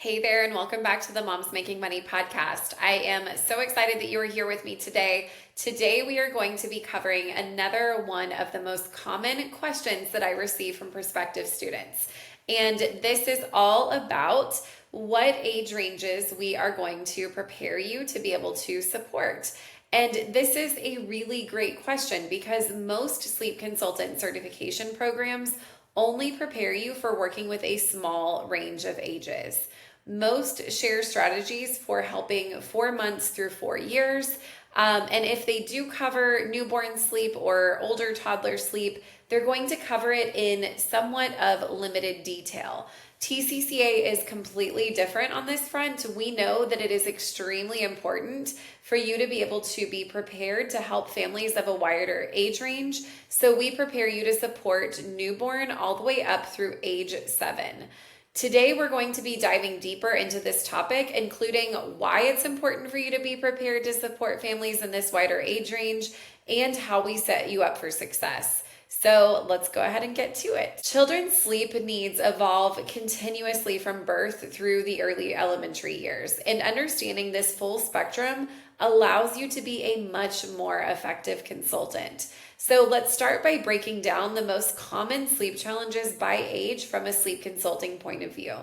Hey there, and welcome back to the Moms Making Money podcast. I am so excited that you are here with me today. Today, we are going to be covering another one of the most common questions that I receive from prospective students. And this is all about what age ranges we are going to prepare you to be able to support. And this is a really great question because most sleep consultant certification programs only prepare you for working with a small range of ages. Most share strategies for helping 4 months through 4 years. And if they do cover newborn sleep or older toddler sleep, they're going to cover it in somewhat of limited detail. TCCA is completely different on this front. We know that it is extremely important for you to be able to be prepared to help families of a wider age range. So we prepare you to support newborn all the way up through age 7. Today, we're going to be diving deeper into this topic, including why it's important for you to be prepared to support families in this wider age range and how we set you up for success. So let's go ahead and get to it. Children's sleep needs evolve continuously from birth through the early elementary years, and understanding this full spectrum allows you to be a much more effective consultant. So let's start by breaking down the most common sleep challenges by age from a sleep consulting point of view.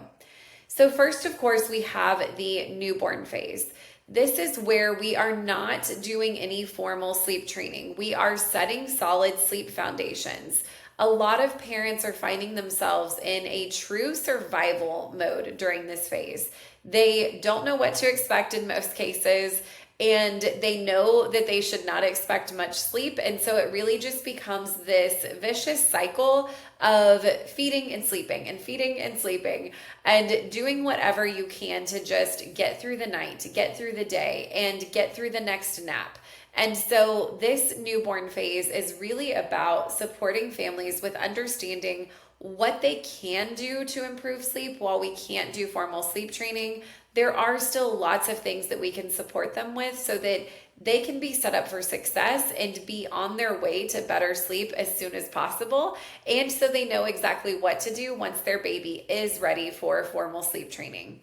So first, of course, we have the newborn phase. This is where we are not doing any formal sleep training. We are setting solid sleep foundations. A lot of parents are finding themselves in a true survival mode during this phase. They don't know what to expect in most cases, and they know that they should not expect much sleep. And so it really just becomes this vicious cycle of feeding and sleeping and feeding and sleeping and doing whatever you can to just get through the night, get through the day, and get through the next nap. And so this newborn phase is really about supporting families with understanding what they can do to improve sleep. While we can't do formal sleep training, there are still lots of things that we can support them with so that they can be set up for success and be on their way to better sleep as soon as possible. And so they know exactly what to do once their baby is ready for formal sleep training.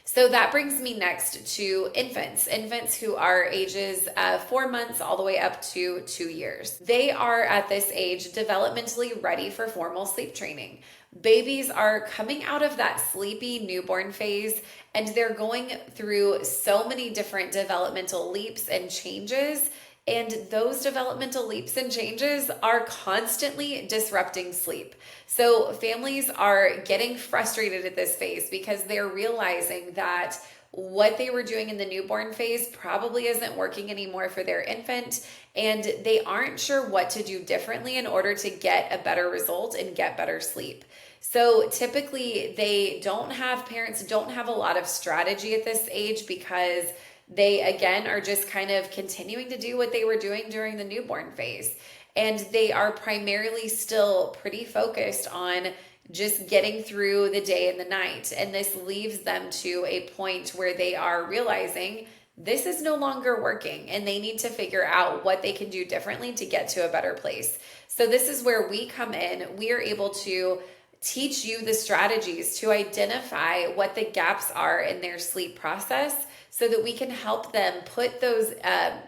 So that brings me next to infants who are ages 4 months all the way up to 2 years. They are at this age developmentally ready for formal sleep training. Babies are coming out of that sleepy newborn phase, and they're going through so many different developmental leaps and changes. And those developmental leaps and changes are constantly disrupting sleep. So families are getting frustrated at this phase because they're realizing that what they were doing in the newborn phase probably isn't working anymore for their infant, and they aren't sure what to do differently in order to get a better result and get better sleep. So typically parents don't have a lot of strategy at this age because they, again, are just kind of continuing to do what they were doing during the newborn phase. And they are primarily still pretty focused on just getting through the day and the night. And this leaves them to a point where they are realizing this is no longer working and they need to figure out what they can do differently to get to a better place. So this is where we come in. We are able to teach you the strategies to identify what the gaps are in their sleep process so that we can help them put those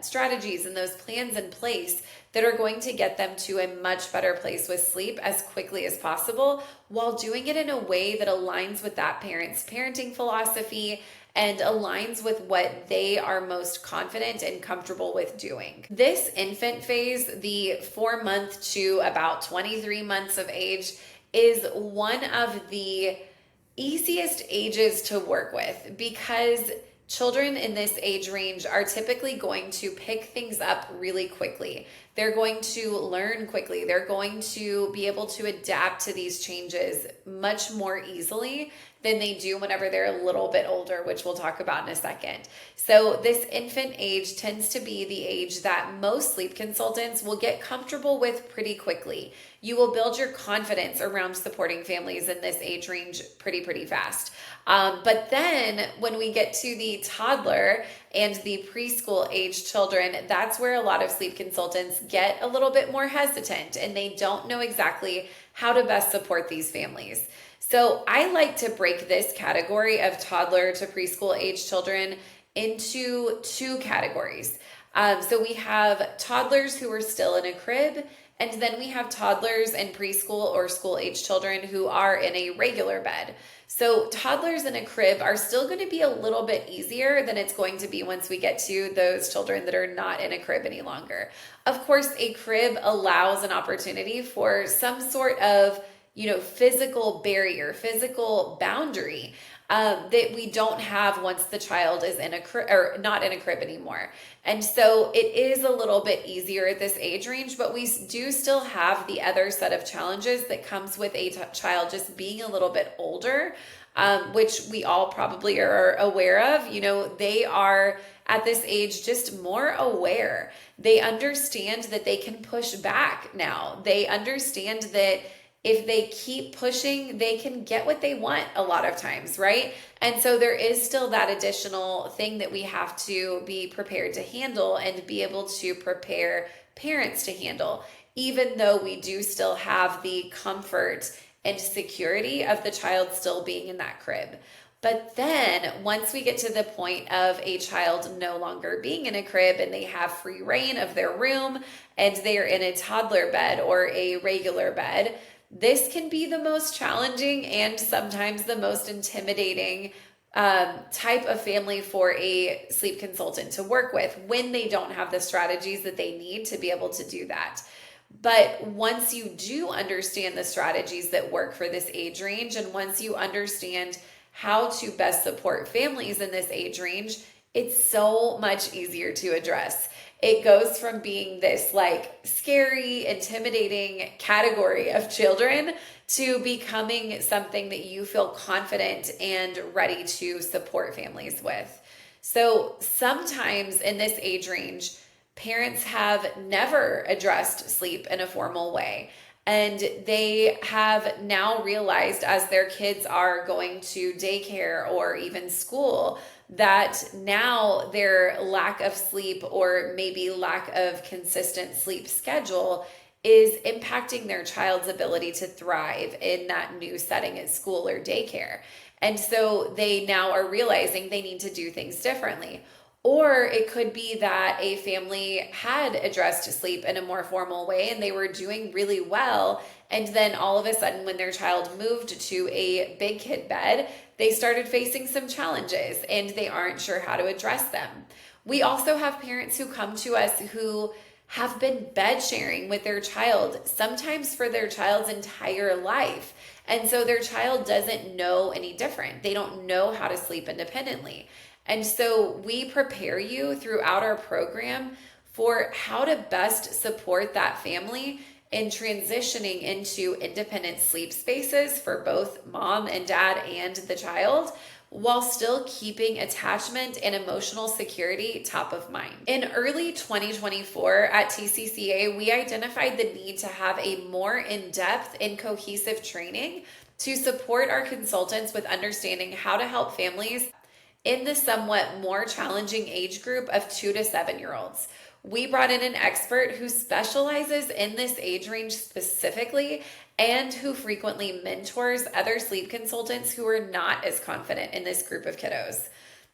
strategies and those plans in place that are going to get them to a much better place with sleep as quickly as possible, while doing it in a way that aligns with that parent's parenting philosophy and aligns with what they are most confident and comfortable with doing. This infant phase, the 4 month to about 23 months of age, is one of the easiest ages to work with because children in this age range are typically going to pick things up really quickly. They're going to learn quickly. They're going to be able to adapt to these changes much more easily than they do whenever they're a little bit older, which we'll talk about in a second. So this infant age tends to be the age that most sleep consultants will get comfortable with pretty quickly. You will build your confidence around supporting families in this age range pretty fast. But then when we get to the toddler and the preschool age children, that's where a lot of sleep consultants get a little bit more hesitant and they don't know exactly how to best support these families. So I like to break this category of toddler to preschool age children into two categories. So we have toddlers who are still in a crib, and then we have toddlers and preschool or school age children who are in a regular bed. So toddlers in a crib are still going to be a little bit easier than it's going to be once we get to those children that are not in a crib any longer. Of course, a crib allows an opportunity for some sort of physical barrier, physical boundary that we don't have once the child is in a crib or not in a crib anymore. And so it is a little bit easier at this age range, but we do still have the other set of challenges that comes with a child just being a little bit older, which we all probably are aware of. They are at this age just more aware. They understand that they can push back now. They understand that if they keep pushing, they can get what they want a lot of times, right? And so there is still that additional thing that we have to be prepared to handle and be able to prepare parents to handle, even though we do still have the comfort and security of the child still being in that crib. But then once we get to the point of a child no longer being in a crib and they have free reign of their room and they're in a toddler bed or a regular bed, this can be the most challenging and sometimes the most intimidating type of family for a sleep consultant to work with when they don't have the strategies that they need to be able to do that. But once you do understand the strategies that work for this age range, and once you understand how to best support families in this age range, it's so much easier to address. It goes from being this scary, intimidating category of children to becoming something that you feel confident and ready to support families with. So sometimes in this age range, parents have never addressed sleep in a formal way. And they have now realized as their kids are going to daycare or even school that now their lack of sleep or maybe lack of consistent sleep schedule is impacting their child's ability to thrive in that new setting at school or daycare. And so they now are realizing they need to do things differently. Or it could be that a family had addressed sleep in a more formal way and they were doing really well. And then all of a sudden, when their child moved to a big kid bed, they started facing some challenges and they aren't sure how to address them. We also have parents who come to us who have been bed sharing with their child, sometimes for their child's entire life. And so their child doesn't know any different. They don't know how to sleep independently. And so we prepare you throughout our program for how to best support that family in transitioning into independent sleep spaces for both mom and dad and the child, while still keeping attachment and emotional security top of mind. In early 2024 at TCCA, we identified the need to have a more in-depth and cohesive training to support our consultants with understanding how to help families in the somewhat more challenging age group of 2 to 7-year-olds. We brought in an expert who specializes in this age range specifically and who frequently mentors other sleep consultants who are not as confident in this group of kiddos.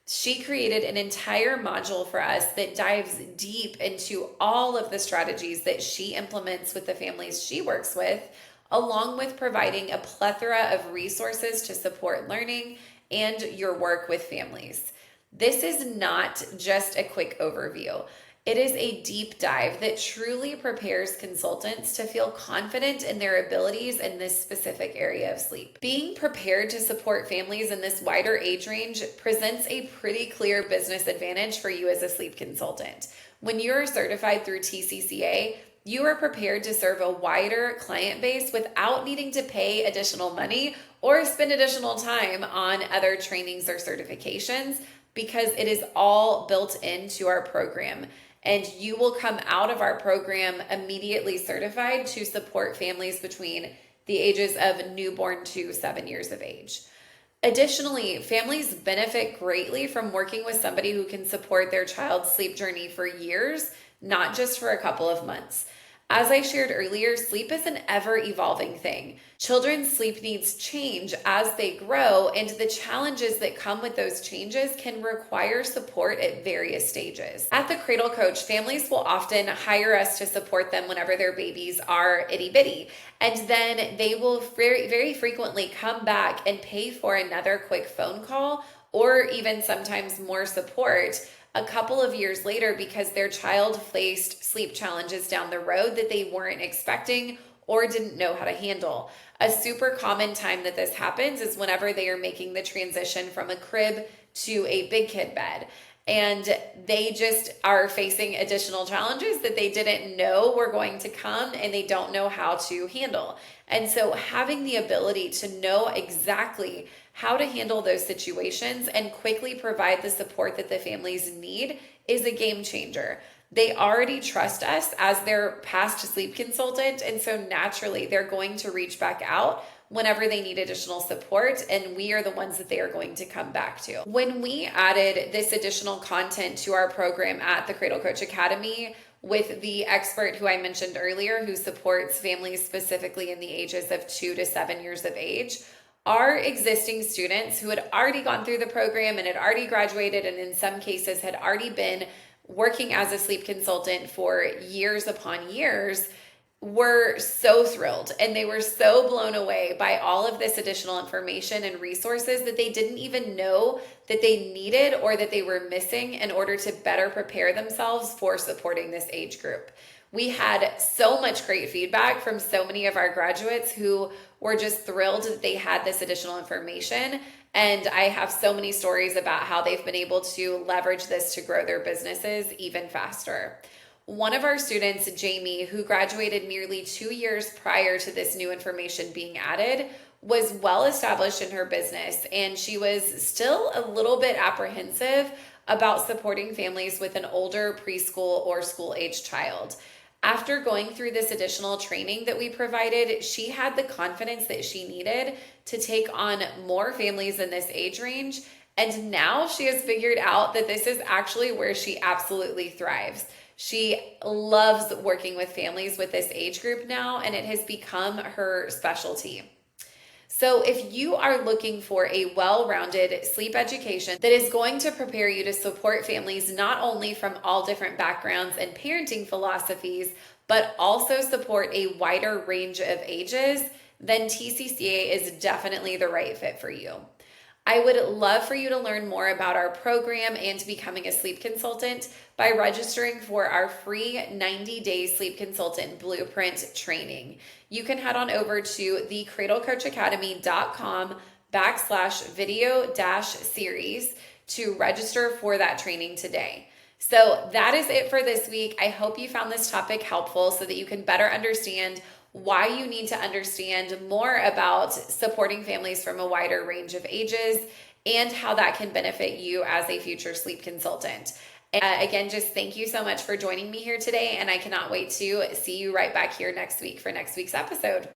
She created an entire module for us that dives deep into all of the strategies that she implements with the families she works with, along with providing a plethora of resources to support learning and your work with families. This is not just a quick overview. It is a deep dive that truly prepares consultants to feel confident in their abilities in this specific area of sleep. Being prepared to support families in this wider age range presents a pretty clear business advantage for you as a sleep consultant. When you're certified through TCCA, you are prepared to serve a wider client base without needing to pay additional money or spend additional time on other trainings or certifications, because it is all built into our program. And you will come out of our program immediately certified to support families between the ages of newborn to 7 years of age. Additionally, families benefit greatly from working with somebody who can support their child's sleep journey for years, not just for a couple of months. As I shared earlier, sleep is an ever-evolving thing. Children's sleep needs change as they grow, and the challenges that come with those changes can require support at various stages. At the Cradle Coach, families will often hire us to support them whenever their babies are itty-bitty, and then they will very, very frequently come back and pay for another quick phone call or even sometimes more support a couple of years later because their child faced sleep challenges down the road that they weren't expecting or didn't know how to handle. A super common time that this happens is whenever they are making the transition from a crib to a big kid bed. And they just are facing additional challenges that they didn't know were going to come and they don't know how to handle. And so having the ability to know exactly how to handle those situations and quickly provide the support that the families need is a game changer. They already trust us as their past sleep consultant, and so naturally they're going to reach back out whenever they need additional support, and we are the ones that they are going to come back to. When we added this additional content to our program at the Cradle Coach Academy with the expert who I mentioned earlier, who supports families specifically in the ages of 2 to 7 years of age, our existing students who had already gone through the program and had already graduated, and in some cases had already been working as a sleep consultant for years upon years, were so thrilled and they were so blown away by all of this additional information and resources that they didn't even know that they needed or that they were missing in order to better prepare themselves for supporting this age group. We had so much great feedback from so many of our graduates who were just thrilled that they had this additional information. And I have so many stories about how they've been able to leverage this to grow their businesses even faster. One of our students, Jamie, who graduated nearly 2 years prior to this new information being added, was well established in her business, and she was still a little bit apprehensive about supporting families with an older preschool or school-age child. After going through this additional training that we provided, she had the confidence that she needed to take on more families in this age range. And now she has figured out that this is actually where she absolutely thrives. She loves working with families with this age group now, and it has become her specialty. So if you are looking for a well-rounded sleep education that is going to prepare you to support families not only from all different backgrounds and parenting philosophies, but also support a wider range of ages, then TCCA is definitely the right fit for you. I would love for you to learn more about our program and becoming a sleep consultant by registering for our free 90-day sleep consultant blueprint training. You can head on over to thecradlecoachacademy.com/video-series to register for that training today. So that is it for this week. I hope you found this topic helpful so that you can better understand why you need to understand more about supporting families from a wider range of ages and how that can benefit you as a future sleep consultant. Again, just thank you so much for joining me here today, and I cannot wait to see you right back here next week for next week's episode.